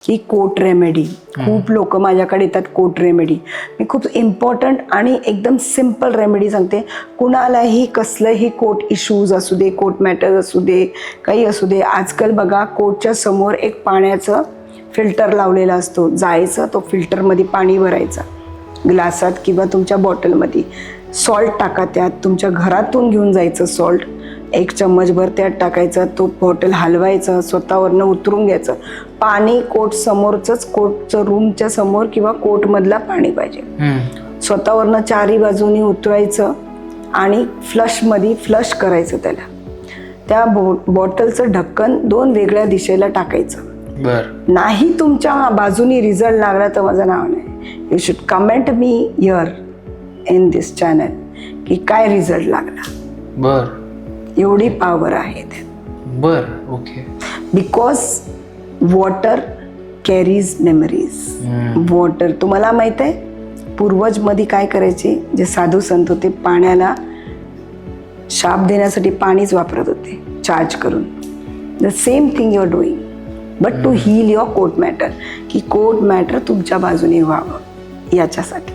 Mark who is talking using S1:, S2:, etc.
S1: की coat remedy. खूप लोक माझ्याकडे येतात कोट रेमेडी. मी खूप इम्पॉर्टंट आणि एकदम सिम्पल रेमेडी सांगते. कुणालाही कसलंही कोट इश्यूज असू दे, कोट मॅटर असू दे, काही असू दे. आजकाल बघा कोटच्या समोर एक पाण्याचं फिल्टर लावलेला असतो. जायचं तो फिल्टरमध्ये पाणी भरायचं ग्लासात किंवा तुमच्या बॉटलमध्ये. सॉल्ट टाका त्यात. तुमच्या घरातून घेऊन जायचं सॉल्ट. 1 चम्मचभर त्यात टाकायचं. तो बॉटल हलवायचं, स्वतःवरनं उतरून घ्यायचं. पाणी कोट समोरचंच, कोटचं रूमच्या समोर किंवा कोटमधला पाणी पाहिजे. स्वतःवरनं चारी बाजूनी उतरायचं आणि फ्लशमध्ये फ्लश करायचं त्याला. त्या बॉटलचं ढक्कन 2 वेगळ्या दिशेला टाकायचं. नाही तुमच्या बाजूनी रिझल्ट लागला तर माझं नाव नाही. You should comment me here in this channel की काय रिझल्ट लागला. एवढी पॉवर आहे त्यात.
S2: Okay.
S1: Because water carries memories. Water तुम्हाला माहित आहे पूर्वजमध्ये काय करायचे, जे साधू संत होते पाण्याला शाप देण्यासाठी पाणीच वापरत होते चार्ज करून. The same thing you are doing but to heal your court matter, की कोट मॅटर तुमच्या बाजूने व्हावं याच्यासाठी.